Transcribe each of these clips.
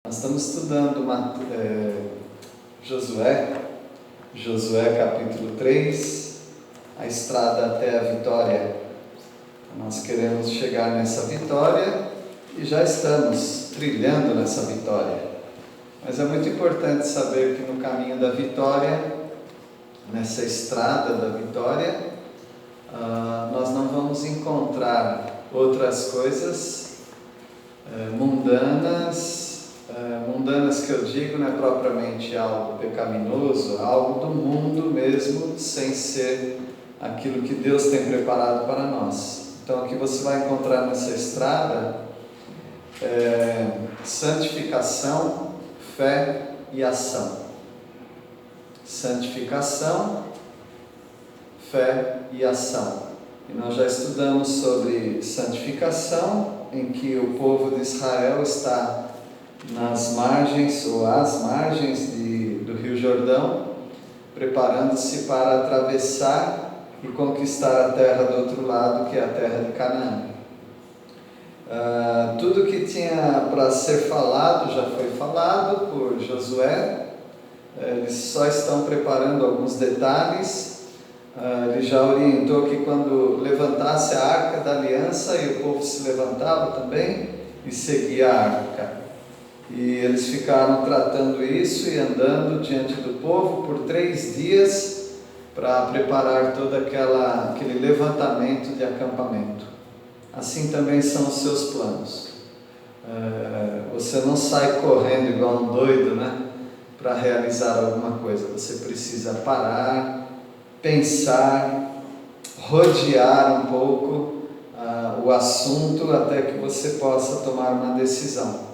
Nós estamos estudando Josué capítulo 3, a estrada até a vitória. Nós queremos chegar nessa vitória e já estamos trilhando nessa vitória. Mas é muito importante saber que no caminho da vitória, nessa estrada da vitória, nós não vamos encontrar outras coisas mundanas que eu digo não é propriamente algo pecaminoso, algo do mundo mesmo, sem ser aquilo que Deus tem preparado para nós. Então o que você vai encontrar nessa estrada é santificação, fé e ação. Santificação, fé e ação. E nós já estudamos sobre santificação, em que o povo de Israel está nas margens ou às margens do Rio Jordão, preparando-se para atravessar e conquistar a terra do outro lado, que é a terra de Canaã. Tudo que tinha para ser falado já foi falado por Josué. Eles só estão preparando alguns detalhes. Ele já orientou que quando levantasse a arca da aliança, e o povo se levantava também e seguia a arca. E eles ficaram tratando isso e andando diante do povo por 3 dias para preparar todo aquele levantamento de acampamento. Assim também são os seus planos. Você não sai correndo igual um doido, né, para realizar alguma coisa. Você precisa parar, pensar, rodear um pouco o assunto até que você possa tomar uma decisão.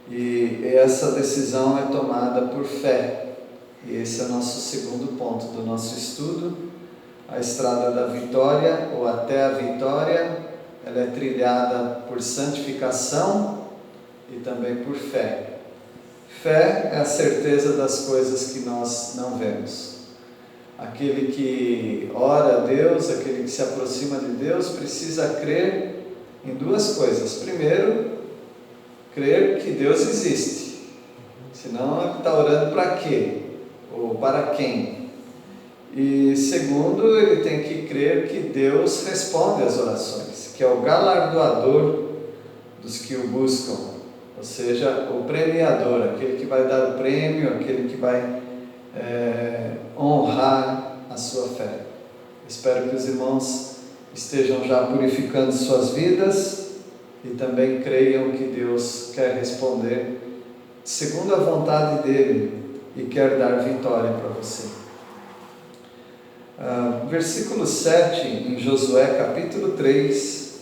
E essa decisão é tomada por fé. E esse é o nosso segundo ponto do nosso estudo. A estrada da vitória, ou até a vitória, ela é trilhada por santificação e também por fé. Fé é a certeza das coisas que nós não vemos. Aquele que ora a Deus, aquele que se aproxima de Deus, precisa crer em 2 coisas. Primeiro, crer que Deus existe. Senão ele está orando para quê? Ou para quem? E segundo, ele tem que crer que Deus responde às orações, que é o galardoador dos que o buscam, ou seja, o premiador, aquele que vai dar o prêmio, aquele que vai honrar a sua fé. Espero que os irmãos estejam já purificando suas vidas e também creiam que Deus quer responder segundo a vontade dele e quer dar vitória para você. Versículo 7 em Josué capítulo 3,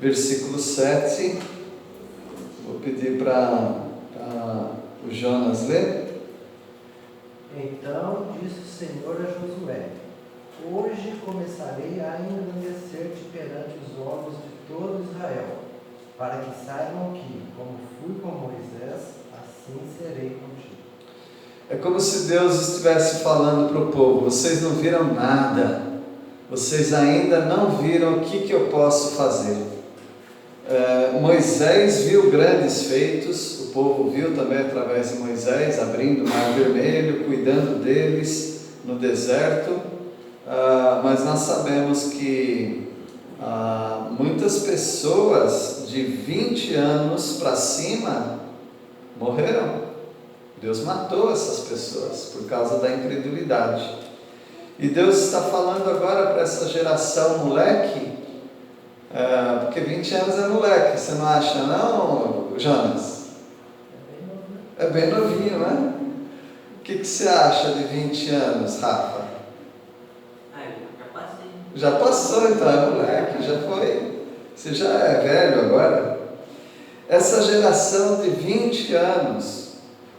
versículo 7, vou pedir para o Jonas ler. Então disse o Senhor a Josué: hoje começarei a engrandecer-te perante os olhos de todo Israel, para que saibam que, como fui com Moisés, assim serei contigo. É como se Deus estivesse falando para o povo: vocês não viram nada, vocês ainda não viram o que eu posso fazer. Moisés viu grandes feitos, o povo viu também através de Moisés, abrindo o Mar Vermelho, cuidando deles no deserto, mas nós sabemos que muitas pessoas de 20 anos para cima morreram. Deus matou essas pessoas por causa da incredulidade. E Deus está falando agora para essa geração moleque, porque 20 anos é moleque, você não acha não, Jonas? É bem novinho, né? O que você acha de 20 anos, Rafa? Já passou, então é moleque, já foi. Você já é velho agora. Essa geração de 20 anos,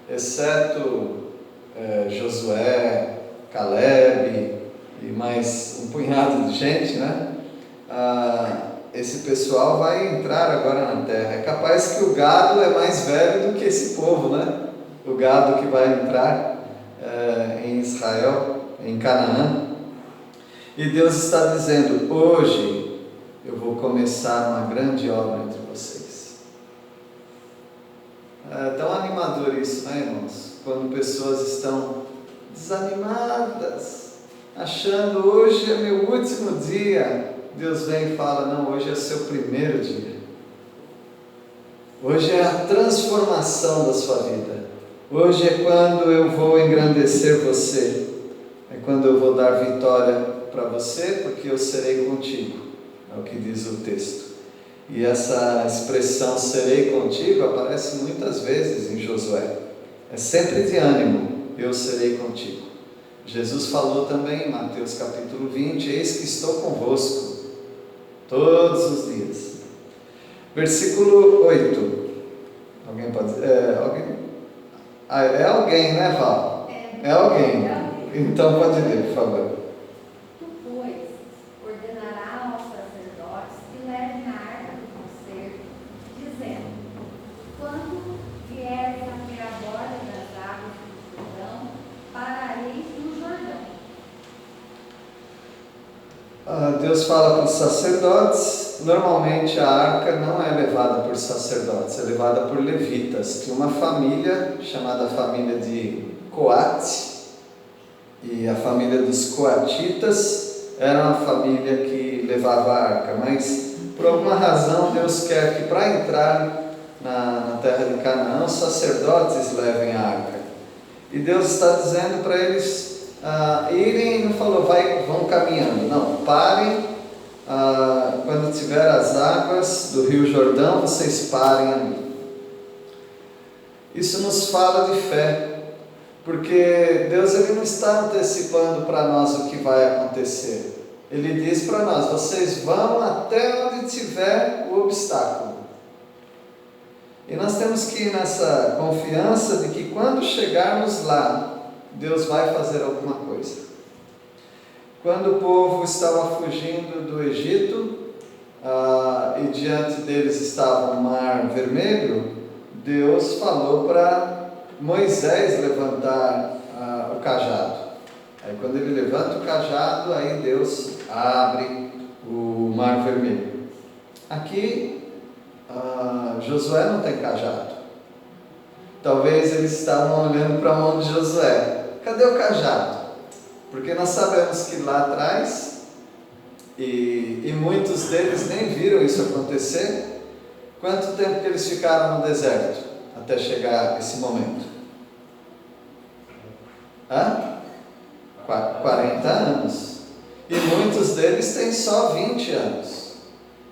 exceto Josué, Caleb e mais um punhado de gente, né? Esse pessoal vai entrar agora na terra. É capaz que o gado é mais velho do que esse povo, né? O gado que vai entrar em Israel, em Canaã. E Deus está dizendo: hoje eu vou começar uma grande obra entre vocês. É tão animador isso, né, irmãos? Quando pessoas estão desanimadas, achando hoje é meu último dia, Deus vem e fala, não, hoje é seu primeiro dia. Hoje é a transformação da sua vida. Hoje é quando eu vou engrandecer você. É quando eu vou dar vitória para você, porque eu serei contigo. É o que diz o texto. E essa expressão serei contigo aparece muitas vezes em Josué. É sempre de ânimo, eu serei contigo. Jesus falou também em Mateus capítulo 20, eis que estou convosco todos os dias. Versículo 8. Alguém pode dizer? É alguém, né, Val? É alguém. Então pode ler, por favor. Tu, pois, ordenará aos sacerdotes que levem a arca do concerto, dizendo, quando vieres até a borda das águas do Jordão, parareis no Jordão. Deus fala para os sacerdotes. Normalmente a arca não é levada por sacerdotes, é levada por levitas. Tinha uma família chamada família de Coate, e a família dos coatitas era uma família que levava a arca, mas por alguma razão Deus quer que para entrar na terra de Canaã os sacerdotes levem a arca, e Deus está dizendo para eles irem, não falou vão caminhando, não, parem, quando tiver as águas do Rio Jordão, vocês parem ali. Isso nos fala de fé, porque Deus ele não está antecipando para nós o que vai acontecer. Ele diz para nós, vocês vão até onde tiver o obstáculo. E nós temos que ir nessa confiança de que quando chegarmos lá, Deus vai fazer alguma coisa. Quando o povo estava fugindo do Egito, e diante deles estava o Mar Vermelho, Deus falou para Moisés levantar o cajado. Aí quando ele levanta o cajado, aí Deus abre o Mar Vermelho. Aqui, Josué não tem cajado. Talvez eles estavam olhando para a mão de Josué. Cadê o cajado? Porque nós sabemos que lá atrás, e muitos deles nem viram isso acontecer, quanto tempo que eles ficaram no deserto até chegar esse momento? 40 anos. E muitos deles têm só 20 anos.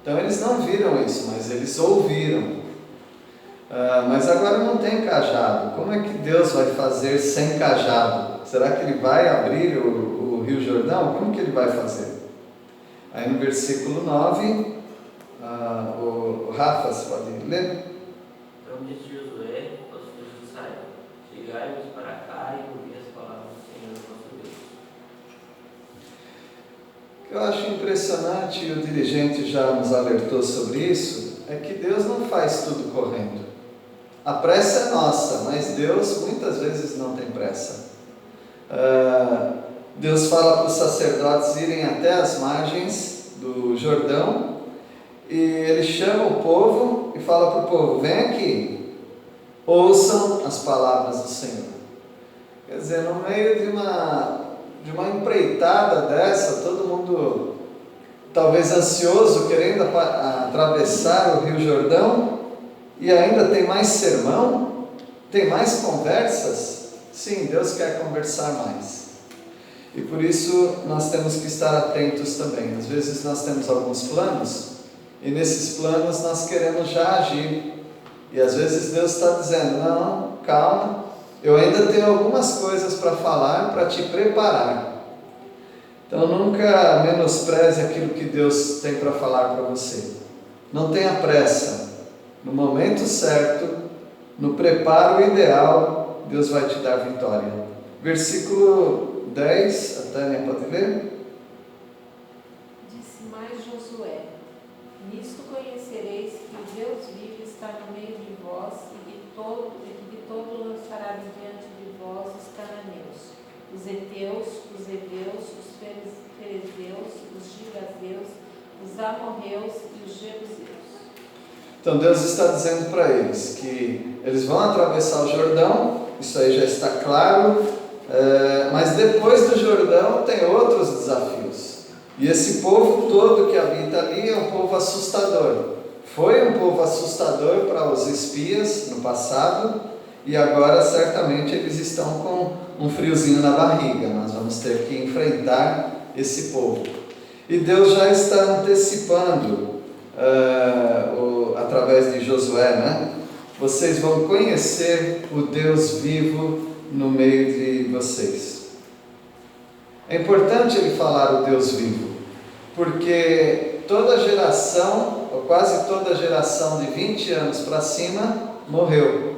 Então eles não viram isso, mas eles ouviram. Mas agora não tem cajado. Como é que Deus vai fazer sem cajado? Será que ele vai abrir o Rio Jordão? Como que ele vai fazer? Aí no versículo 9, o Rafa, você pode ler? Então disse Josué aos filhos de Israel, chegai-vos para cá e ouvi as palavras do Senhor nosso Deus. O que eu acho impressionante, e o dirigente já nos alertou sobre isso, é que Deus não faz tudo correndo. A pressa é nossa, mas Deus muitas vezes não tem pressa. Deus fala para os sacerdotes irem até as margens do Jordão, e ele chama o povo e fala para o povo, vem aqui, ouçam as palavras do Senhor. Quer dizer, no meio de uma empreitada dessa, todo mundo talvez ansioso, querendo atravessar o Rio Jordão, e ainda tem mais sermão, tem mais conversas. Sim, Deus quer conversar mais. E por isso nós temos que estar atentos também. Às vezes nós temos alguns planos, e nesses planos nós queremos já agir. E às vezes Deus está dizendo, não, calma, eu ainda tenho algumas coisas para falar, para te preparar. Então nunca menospreze aquilo que Deus tem para falar para você. Não tenha pressa. No momento certo, no preparo ideal, Deus vai te dar vitória. Versículo 10, a Tânia pode ler? Disse mais Josué, nisto conhecereis que Deus vive está no meio de vós e que de todo lançará diante de vós os cananeus, os heteus, os heveus, os ferezeus, os gigazeus, os amorreus e os jebuseus. Então Deus está dizendo para eles que eles vão atravessar o Jordão, isso aí já está claro, mas depois do Jordão tem outros desafios. E esse povo todo que habita ali é um povo assustador. Foi um povo assustador para os espias no passado, e agora certamente eles estão com um friozinho na barriga. Nós vamos ter que enfrentar esse povo. E Deus já está antecipando, através de Josué, né? Vocês vão conhecer o Deus vivo no meio de vocês. É importante ele falar o Deus vivo, porque toda geração, ou quase toda geração de 20 anos para cima, morreu.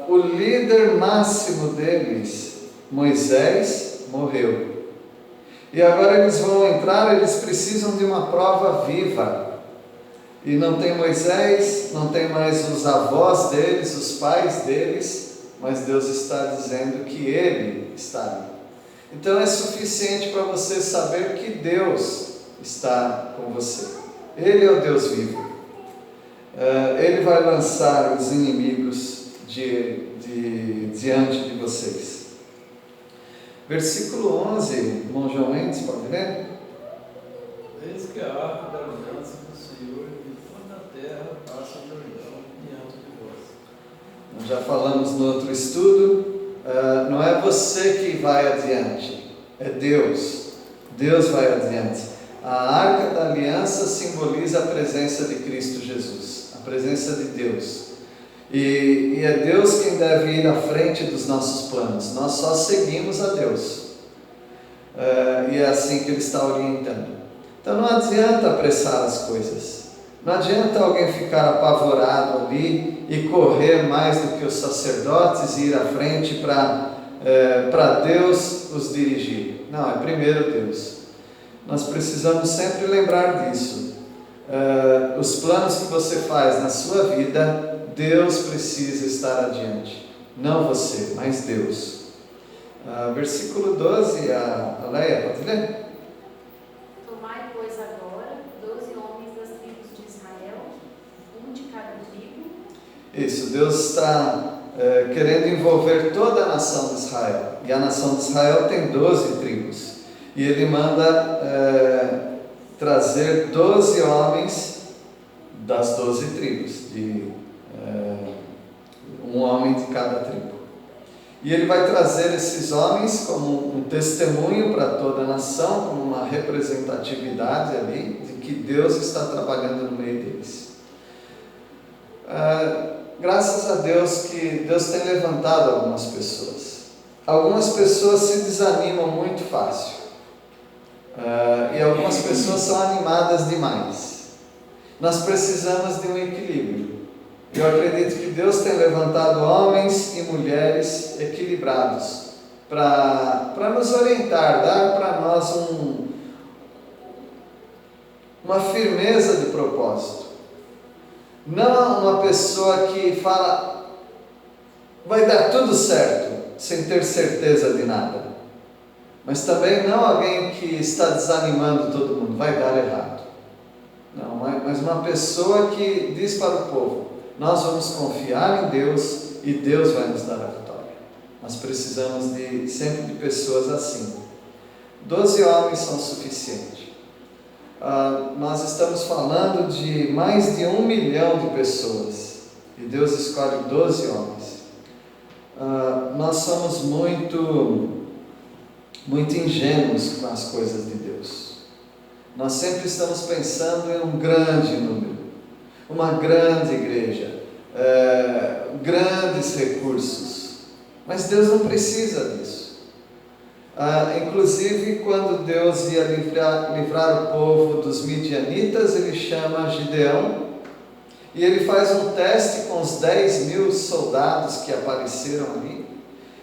O líder máximo deles, Moisés, morreu. E agora eles vão entrar, eles precisam de uma prova viva. E não tem Moisés, não tem mais os avós deles, os pais deles, mas Deus está dizendo que Ele está ali. Então é suficiente para você saber que Deus está com você. Ele é o Deus vivo. Ele vai lançar os inimigos diante de vocês. Versículo 11, irmão João Mendes, pode ler? Eis que a arca da aliança do Senhor de toda a terra passa o Jordão diante de vós. Nós já falamos no outro estudo, não é você que vai adiante, é Deus. Deus vai adiante. A arca da aliança simboliza a presença de Cristo Jesus, a presença de Deus. E é Deus quem deve ir à frente dos nossos planos. Nós só seguimos a Deus. E é assim que Ele está orientando. Então não adianta apressar as coisas. Não adianta alguém ficar apavorado ali e correr mais do que os sacerdotes e ir à frente para Deus os dirigir. Não, é primeiro Deus. Nós precisamos sempre lembrar disso. Os planos que você faz na sua vida, Deus precisa estar adiante. Não você, mas Deus. Versículo 12, a Leia, pode ler? Tomai, pois, agora 12 homens das tribos de Israel, um de cada tribo. Isso, Deus está querendo envolver toda a nação de Israel. E a nação de Israel tem 12 tribos. E Ele manda trazer 12 homens das 12 tribos, um homem de cada tribo. E Ele vai trazer esses homens como um testemunho para toda a nação, como uma representatividade ali, de que Deus está trabalhando no meio deles. Graças a Deus que Deus tem levantado algumas pessoas. Algumas pessoas se desanimam muito fácil. E algumas pessoas são animadas demais. Nós precisamos de um equilíbrio. Eu acredito que Deus tem levantado homens e mulheres equilibrados para nos orientar, dar para nós uma firmeza de propósito. Não uma pessoa que fala, vai dar tudo certo, sem ter certeza de nada. Mas também não alguém que está desanimando todo mundo, vai dar errado. Não, mas uma pessoa que diz para o povo, nós vamos confiar em Deus e Deus vai nos dar a vitória. Nós precisamos sempre de pessoas assim. 12 homens são suficientes. Nós estamos falando de mais de 1 milhão de pessoas e Deus escolhe 12 homens. Nós somos muito ingênuos com as coisas de Deus. Nós sempre estamos pensando em um grande número, uma grande igreja, grandes recursos, mas Deus não precisa disso. Inclusive, quando Deus ia livrar o povo dos midianitas, Ele chama Gideão e ele faz um teste com os 10.000 soldados que apareceram ali,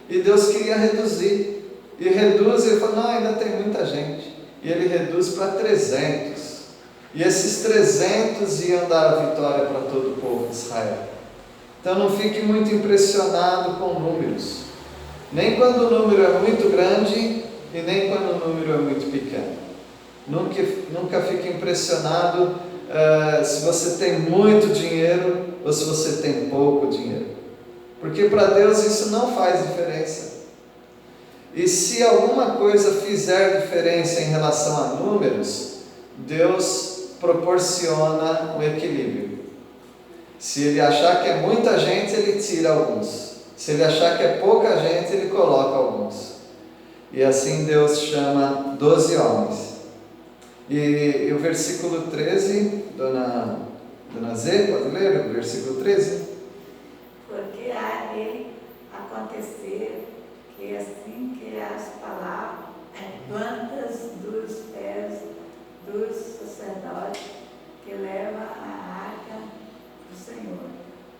e Deus queria reduzir. E reduz, ele fala, não, ainda tem muita gente. E ele reduz para 300. E esses 300 iam dar a vitória para todo o povo de Israel. Então não fique muito impressionado com números. Nem quando o número é muito grande e nem quando o número é muito pequeno. Nunca fique impressionado se você tem muito dinheiro ou se você tem pouco dinheiro. Porque para Deus isso não faz diferença. E se alguma coisa fizer diferença em relação a números, Deus proporciona um equilíbrio. Se Ele achar que é muita gente, Ele tira alguns. Se Ele achar que é pouca gente, Ele coloca alguns. E assim Deus chama 12 homens. E o versículo 13, Dona Zé, pode ler o versículo 13? Porque há de acontecer que assim que as plantas dos pés dos sacerdotes que levam a arca do Senhor,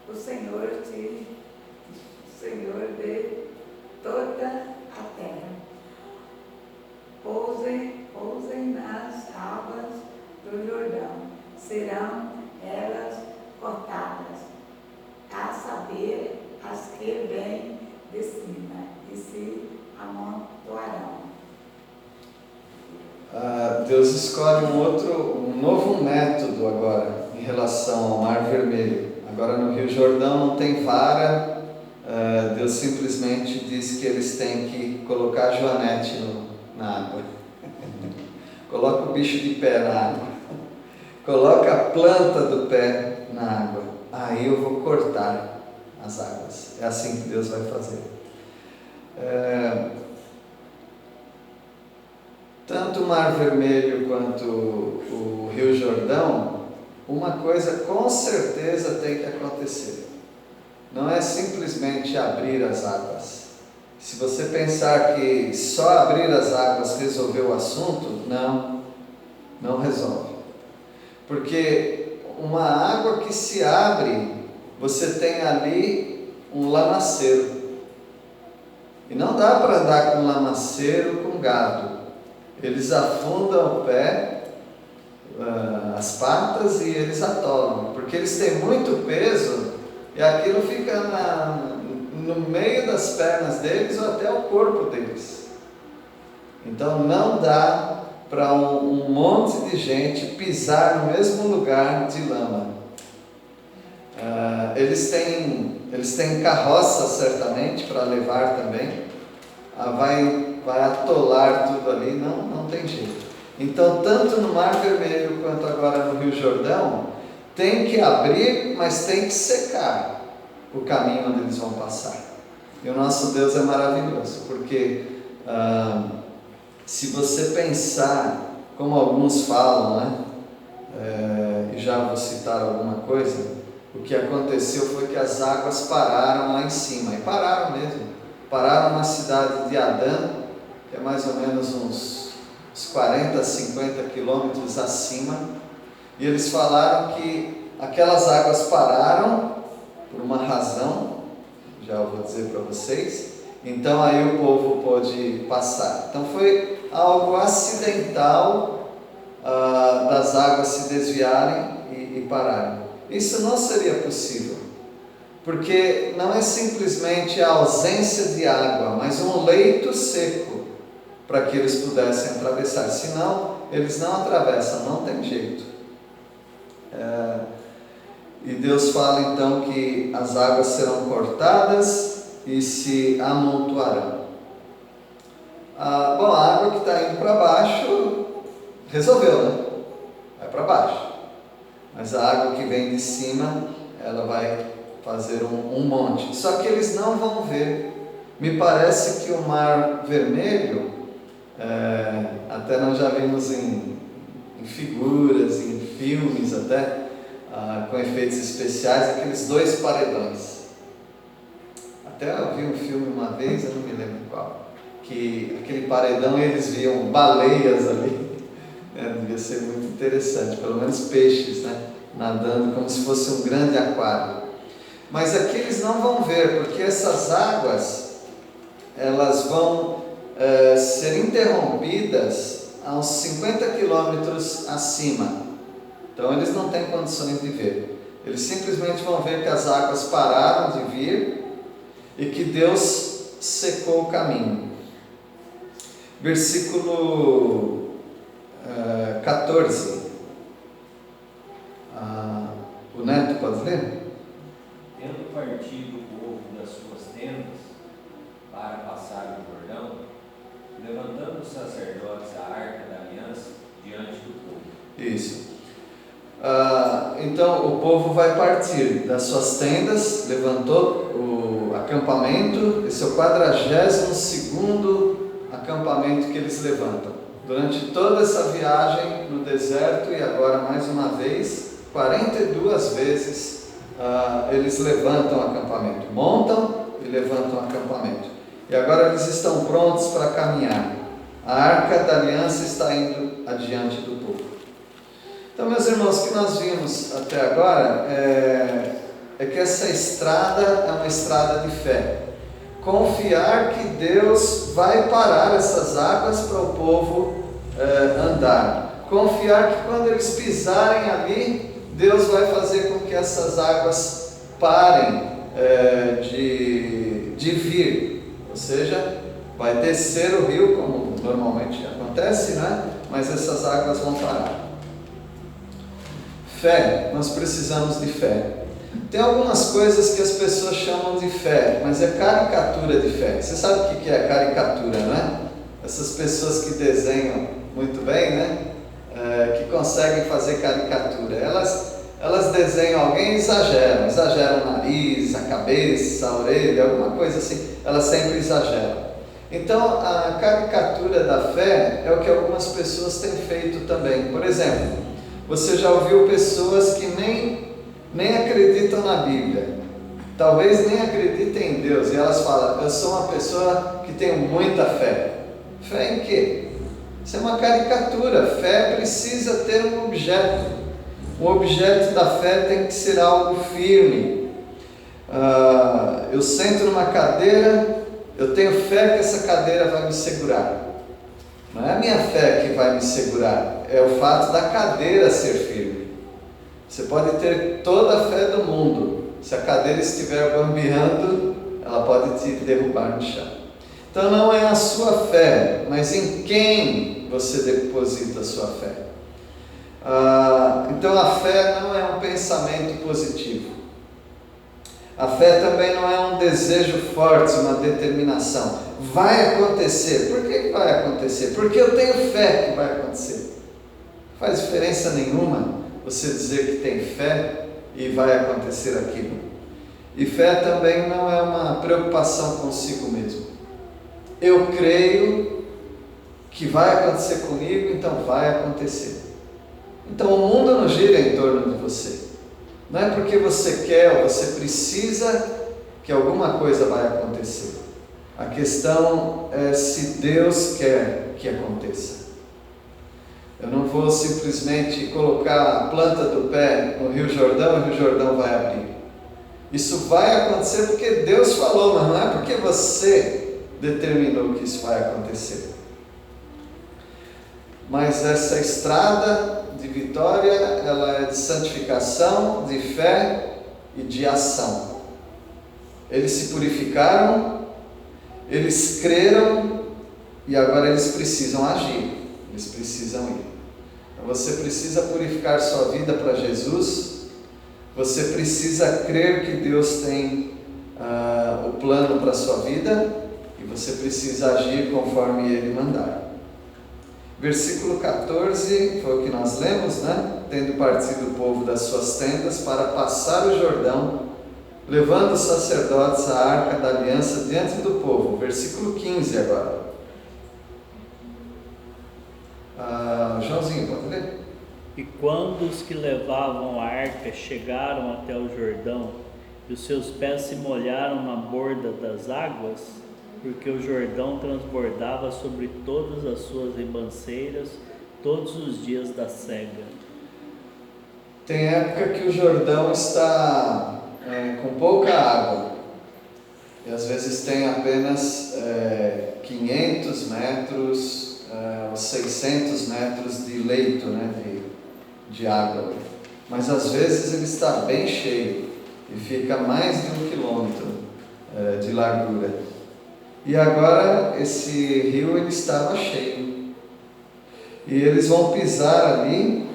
o Senhor de toda a terra, pousem nas águas do Jordão, serão elas cortadas, a saber, as que vêm de cima, e se amontoarão. Deus escolhe um novo método agora em relação ao Mar Vermelho. Agora no Rio Jordão não tem vara, Deus simplesmente diz que eles têm que colocar joanete na água. Coloca o bicho de pé na água. Coloca a planta do pé na água. Aí eu vou cortar as águas. É assim que Deus vai fazer. Tanto o Mar Vermelho quanto o Rio Jordão, uma coisa com certeza tem que acontecer. Não é simplesmente abrir as águas. Se você pensar que só abrir as águas resolveu o assunto, não resolve. Porque uma água que se abre, você tem ali um lamaceiro. E não dá para andar com lamaceiro com gado. Eles afundam o pé, as patas, e eles atolam. Porque eles têm muito peso e aquilo fica no meio das pernas deles ou até o corpo deles. Então não dá para um monte de gente pisar no mesmo lugar de lama. Eles têm carroça certamente para levar também. Vai atolar tudo ali, não tem jeito. Então tanto no Mar Vermelho quanto agora no Rio Jordão, tem que abrir, mas tem que secar o caminho onde eles vão passar. E o nosso Deus é maravilhoso, porque se você pensar, como alguns falam, né? E já vou citar alguma coisa, o que aconteceu foi que as águas pararam lá em cima, e pararam mesmo. Pararam na cidade de Adã, que é mais ou menos uns 40, 50 quilômetros acima, e eles falaram que aquelas águas pararam por uma razão, já eu vou dizer para vocês, então aí o povo pôde passar. Então foi algo acidental das águas se desviarem e pararem. Isso não seria possível, porque não é simplesmente a ausência de água, mas um leito seco para que eles pudessem atravessar. Senão, eles não atravessam, não tem jeito. E Deus fala então que as águas serão cortadas e se amontoarão. A água que está indo para baixo resolveu, né? Vai para baixo. Mas a água que vem de cima, ela vai fazer um monte. Só que eles não vão ver. Me parece que o Mar Vermelho, até nós já vimos em figuras, em filmes até, com efeitos especiais, aqueles dois paredões. Até eu vi um filme uma vez, eu não me lembro qual, que aquele paredão eles viam baleias ali. Devia ser muito interessante, pelo menos peixes, né? Nadando como se fosse um grande aquário. Mas aqui eles não vão ver, porque essas águas, elas vão ser interrompidas a uns 50 quilômetros acima. Então eles não têm condições de ver. Eles simplesmente vão ver que as águas pararam de vir e que Deus secou o caminho. Versículo 14. ler? Tendo partido o povo das suas tendas para passar o Jordão, levantando os sacerdotes a arca da aliança diante do povo. Isso. Então o povo vai partir das suas tendas, levantou o acampamento, esse é o 42º acampamento que eles levantam. Durante toda essa viagem no deserto, e agora mais uma vez, 42 vezes eles levantam o acampamento, montam e levantam o acampamento. E agora eles estão prontos para caminhar. A arca da aliança está indo adiante do povo. Então, meus irmãos, o que nós vimos até agora é que essa estrada é uma estrada de fé. Confiar que Deus vai parar essas águas para o povo andar. Confiar que quando eles pisarem ali, Deus vai fazer com que essas águas parem de vir. Ou seja, vai descer o rio, como normalmente acontece, né? Mas essas águas vão parar. Fé, nós precisamos de fé. Tem algumas coisas que as pessoas chamam de fé, mas é caricatura de fé. Você sabe o que é caricatura, né? Essas pessoas que desenham muito bem, né? Que conseguem fazer caricatura. Elas desenham alguém e exageram o nariz, a cabeça, a orelha, alguma coisa assim. Elas sempre exageram. Então, a caricatura da fé é o que algumas pessoas têm feito também. Por exemplo, você já ouviu pessoas que nem acreditam na Bíblia, talvez nem acreditem em Deus, e elas falam: eu sou uma pessoa que tenho muita fé. Fé em quê? Isso é uma caricatura. Fé precisa ter um objeto. O objeto da fé tem que ser algo firme. Eu sento numa cadeira, eu tenho fé que essa cadeira vai me segurar. Não é a minha fé que vai me segurar, é o fato da cadeira ser firme. Você pode ter toda a fé do mundo, se a cadeira estiver bambeando, ela pode te derrubar no chão. Então não é a sua fé, mas em quem você deposita a sua fé. Então a fé não é um pensamento positivo. A fé também não é um desejo forte, uma determinação. Vai acontecer. Por que vai acontecer? Porque eu tenho fé que vai acontecer. Não faz diferença nenhuma você dizer que tem fé e vai acontecer aquilo. E fé também não é uma preocupação consigo mesmo. Eu creio que vai acontecer comigo, então vai acontecer. Então o mundo não gira em torno de você. Não é porque você quer ou você precisa que alguma coisa vai acontecer. A questão é se Deus quer que aconteça. Eu não vou simplesmente colocar a planta do pé no Rio Jordão e o Rio Jordão vai abrir. Isso vai acontecer porque Deus falou, mas não é porque você determinou que isso vai acontecer. Mas essa estrada de vitória, ela é de santificação, de fé e de ação. Eles se purificaram, eles creram e agora eles precisam agir, eles precisam ir. Então você precisa purificar sua vida para Jesus, você precisa crer que Deus tem o plano para a sua vida e você precisa agir conforme Ele mandar. Versículo 14, foi o que nós lemos, né? Tendo partido o povo das suas tendas para passar o Jordão, levando os sacerdotes a arca da aliança diante do povo. Versículo 15 agora. Joãozinho, pode ler? E quando os que levavam a arca chegaram até o Jordão, e os seus pés se molharam na borda das águas, porque o Jordão transbordava sobre todas as suas ribanceiras todos os dias da sega. Tem época que o Jordão está com pouca água, e às vezes tem apenas 500 metros, 600 metros de leito, né, de água, mas às vezes ele está bem cheio, e fica mais de 1 quilômetro de largura. E agora esse rio ele estava cheio. E eles vão pisar ali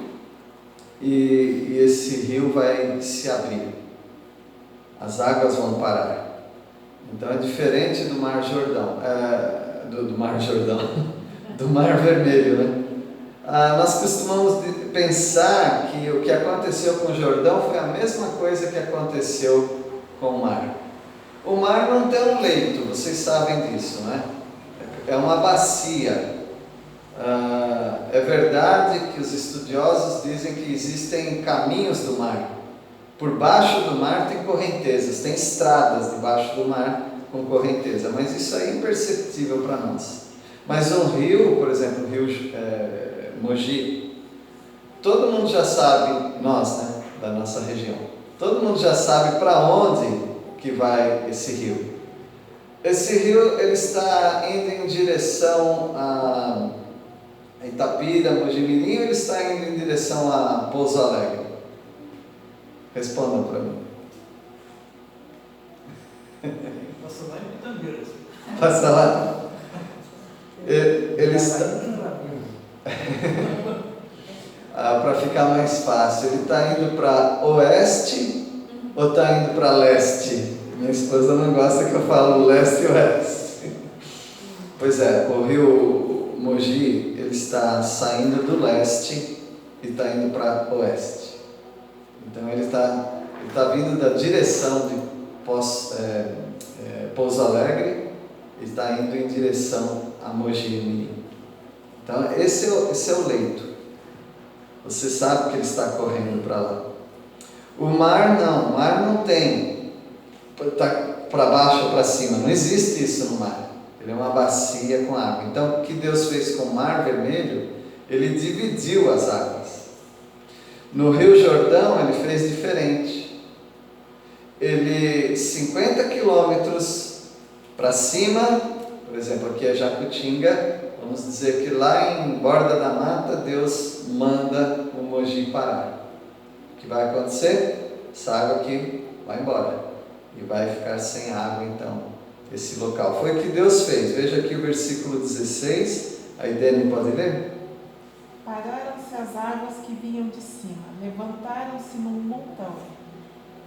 e esse rio vai se abrir. as águas vão parar. Então é diferente do Mar Jordão, do Mar Jordão, do Mar Vermelho, né? Nós costumamos pensar que o que aconteceu com o Jordão foi a mesma coisa que aconteceu com o mar. O mar não tem um leito, vocês sabem disso, né? É uma bacia. É verdade que os estudiosos dizem que existem caminhos do mar. Por baixo do mar tem correntezas, tem estradas debaixo do mar com correnteza, mas isso é imperceptível para nós. Mas um rio, por exemplo, o rio Mogi, todo mundo já sabe, nós, né, da nossa região, todo mundo já sabe para onde que vai esse rio. Esse rio ele está indo em direção a Itapira, Mojimirim, ou ele está indo em direção a Pouso Alegre? Respondam para mim. Passa lá em Pitangeiras. Passa lá. Ele está... para ficar mais fácil, ele está indo para oeste ou está indo para leste? Minha esposa não gosta que eu falo leste e oeste. Pois é, o rio Mogi, ele está saindo do leste e está indo para oeste. Então ele está vindo da direção de Pouso Alegre e está indo em direção a Mogi Mirim. Então esse é o leito. Você sabe que ele está correndo para lá. O mar não tem para baixo ou para cima, não existe isso no mar. Ele é uma bacia com água. Então o que Deus fez com o Mar Vermelho, ele dividiu as águas. No Rio Jordão ele fez diferente. Ele 50 quilômetros para cima, por exemplo, aqui é Jacutinga, vamos dizer que lá em Borda da Mata Deus manda o Mogi parar. O que vai acontecer? Essa água aqui vai embora e vai ficar sem água então esse local. Foi o que Deus fez. Veja aqui o versículo 16. A Idene pode ler? Pararam-se as águas que vinham de cima, levantaram-se num montão,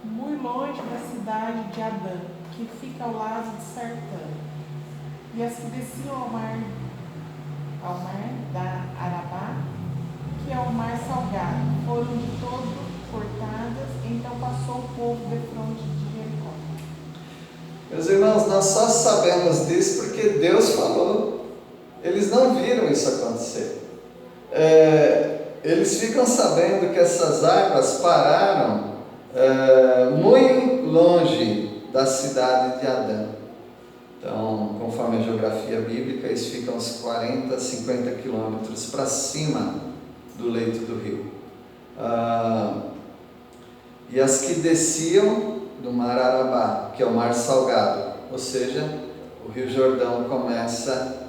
muito longe da cidade de Adã, que fica ao lado de Sartã. E as que desciam ao mar da Arabá, que é o mar salgado, foram de todo cortadas, então passou o povo defronte de Jericó. Meus irmãos, nós só sabemos disso porque Deus falou. Eles não viram isso acontecer. Eles ficam sabendo que essas águas pararam muito longe da cidade de Adã. Então, conforme a geografia bíblica, eles ficam uns 40, 50 quilômetros para cima do leito do rio. E as que desciam do Mar Arabá, que é o Mar Salgado, ou seja, o Rio Jordão começa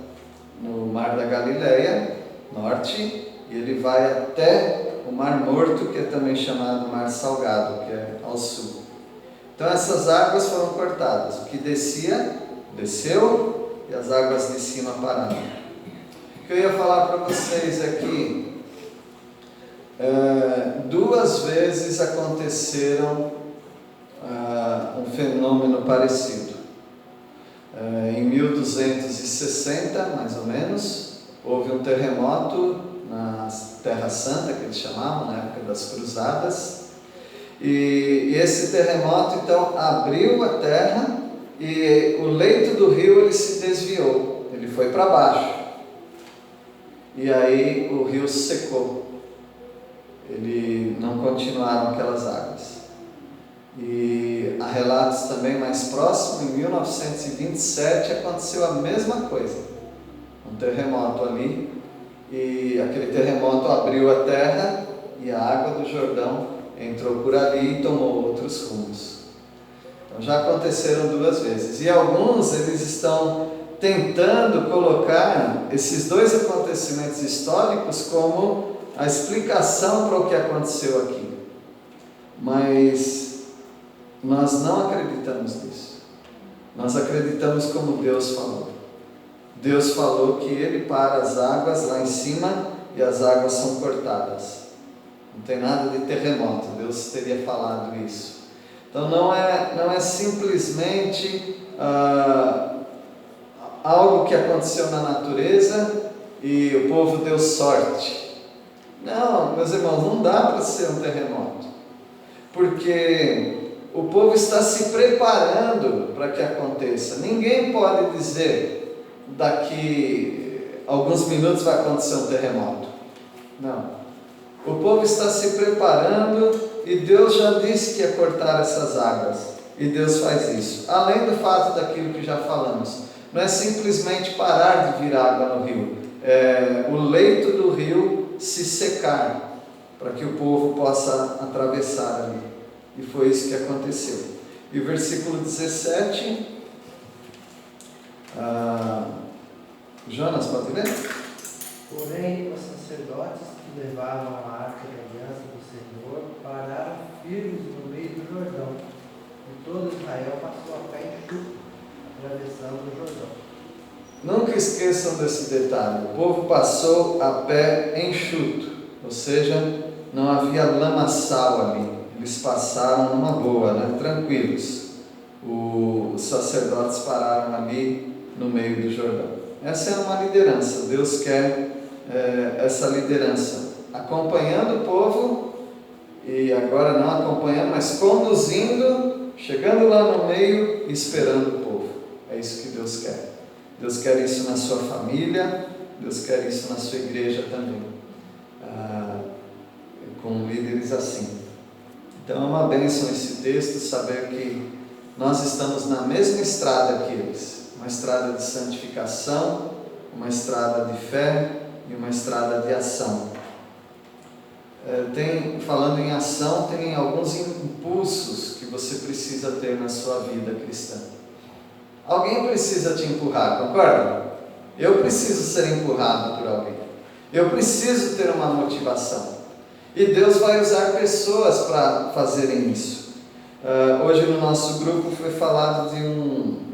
no Mar da Galileia, norte, e ele vai até o Mar Morto, que é também chamado Mar Salgado, que é ao sul. Então essas águas foram cortadas. O que descia, desceu, e as águas de cima pararam. O que eu ia falar para vocês aqui, duas vezes aconteceram um fenômeno parecido. Em 1260, mais ou menos, houve um terremoto na Terra Santa, que eles chamavam, na época das Cruzadas, e esse terremoto então abriu a terra e o leito do rio ele se desviou, ele foi para baixo, e aí o rio secou, ele não continuaram aquelas águas. E há relatos também mais próximos, em 1927 aconteceu a mesma coisa, um terremoto ali, e aquele terremoto abriu a terra e a água do Jordão entrou por ali e tomou outros rumos. Então já aconteceram duas vezes, e alguns eles estão tentando colocar esses dois acontecimentos históricos como a explicação para o que aconteceu aqui, mas nós não acreditamos nisso. Nós acreditamos como Deus falou. Deus falou que Ele para as águas lá em cima e as águas são cortadas. Não tem nada de terremoto, Deus teria falado isso. Então não é simplesmente algo que aconteceu na natureza e o povo deu sorte. Não, meus irmãos, não dá para ser um terremoto, porque o povo está se preparando para que aconteça. Ninguém pode dizer daqui alguns minutos vai acontecer um terremoto. Não. O povo está se preparando e Deus já disse que ia cortar essas águas. E Deus faz isso. Além do fato daquilo que já falamos. Não é simplesmente parar de vir água no rio. É o leito do rio se secar para que o povo possa atravessar ali. E foi isso que aconteceu. E o versículo 17. Jonas, pode ler? Porém, os sacerdotes que levavam a arca da aliança do Senhor pararam firmes no meio do Jordão, e todo Israel passou a pé enxuto, atravessando o Jordão. Nunca esqueçam desse detalhe. O povo passou a pé enxuto, ou seja, não havia lamaçal ali. Eles passaram numa boa, né? Tranquilos. Os sacerdotes pararam ali no meio do Jordão. Essa é uma liderança. Deus quer essa liderança, acompanhando o povo, e agora não acompanhando, mas conduzindo, chegando lá no meio e esperando o povo. É isso que Deus quer. Deus quer isso na sua família, Deus quer isso na sua igreja também, com líderes assim. Então é uma bênção esse texto, saber que nós estamos na mesma estrada que eles, uma estrada de santificação, uma estrada de fé e uma estrada de ação. Falando em ação, tem alguns impulsos que você precisa ter na sua vida cristã. Alguém precisa te empurrar, concorda? Eu preciso ser empurrado por alguém. Eu preciso ter uma motivação. E Deus vai usar pessoas para fazerem isso. Hoje no nosso grupo foi falado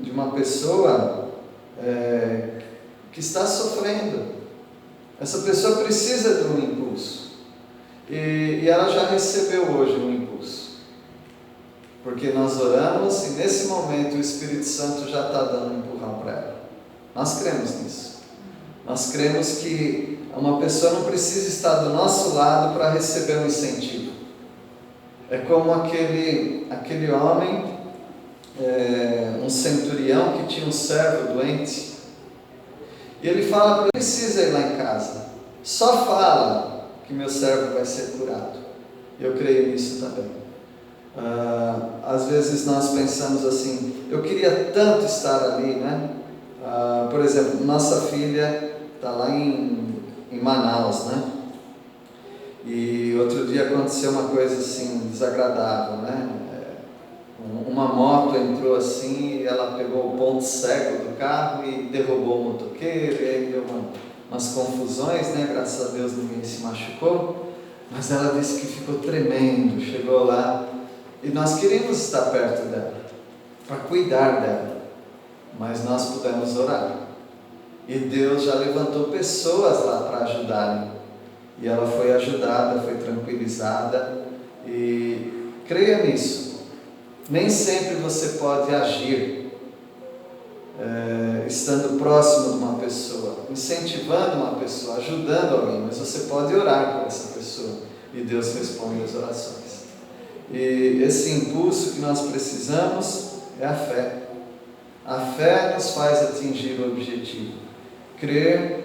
de uma pessoa que está sofrendo. Essa pessoa precisa de um impulso. E ela já recebeu hoje um impulso. Porque nós oramos e nesse momento o Espírito Santo já está dando um empurrão para ela. Nós cremos nisso. Nós cremos que uma pessoa não precisa estar do nosso lado para receber um incentivo. É como aquele homem, um centurião que tinha um servo doente. E ele fala para ele: precisa ir lá em casa. Só fala que meu servo vai ser curado. Eu creio nisso também. Às vezes nós pensamos assim: eu queria tanto estar ali, né? Por exemplo, nossa filha está lá em Manaus, né? E outro dia aconteceu uma coisa assim desagradável, né? Uma moto entrou assim e ela pegou o ponto cego do carro e derrubou o motoqueiro, e aí deu umas confusões, né? Graças a Deus ninguém se machucou, mas ela disse que ficou tremendo. Chegou lá e nós queríamos estar perto dela, para cuidar dela, mas nós pudemos orar. E Deus já levantou pessoas lá para ajudarem. E ela foi ajudada, foi tranquilizada. E creia nisso. Nem sempre você pode agir estando próximo de uma pessoa, incentivando uma pessoa, ajudando alguém, mas você pode orar por essa pessoa e Deus responde as orações. E esse impulso que nós precisamos é a fé. A fé nos faz atingir o objetivo. Crer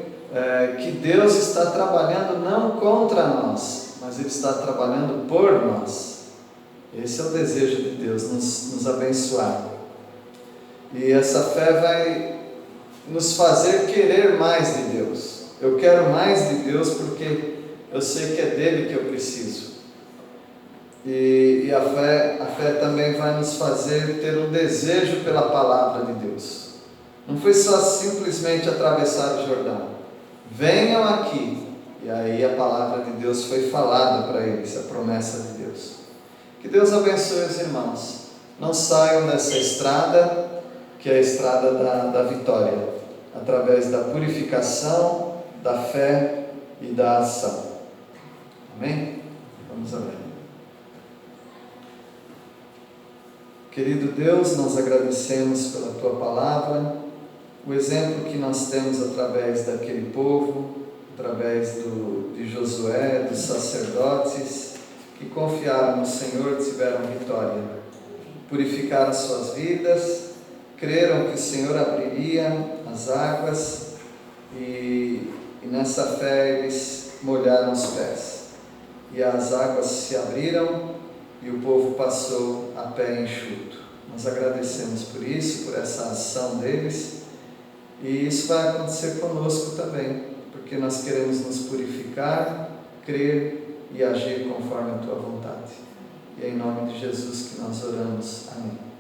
que Deus está trabalhando não contra nós, mas Ele está trabalhando por nós. Esse é o desejo de Deus, nos abençoar. E essa fé vai nos fazer querer mais de Deus. Eu quero mais de Deus porque eu sei que é dele que eu preciso. E a fé também vai nos fazer ter um desejo pela palavra de Deus. Não foi só simplesmente atravessar o Jordão. Venham aqui. E aí a palavra de Deus foi falada para eles, a promessa de Deus. Que Deus abençoe os irmãos. Não saiam dessa estrada, que é a estrada da vitória, através da purificação, da fé e da ação. Amém? Vamos orar. Querido Deus, nós agradecemos pela Tua palavra, o exemplo que nós temos através daquele povo, através de Josué, dos sacerdotes, que confiaram no Senhor e tiveram vitória. Purificaram suas vidas, creram que o Senhor abriria as águas e nessa fé eles molharam os pés. E as águas se abriram e o povo passou a pé enxuto. Nós agradecemos por isso, por essa ação deles, e isso vai acontecer conosco também, porque nós queremos nos purificar, crer e agir conforme a Tua vontade. E é em nome de Jesus que nós oramos. Amém.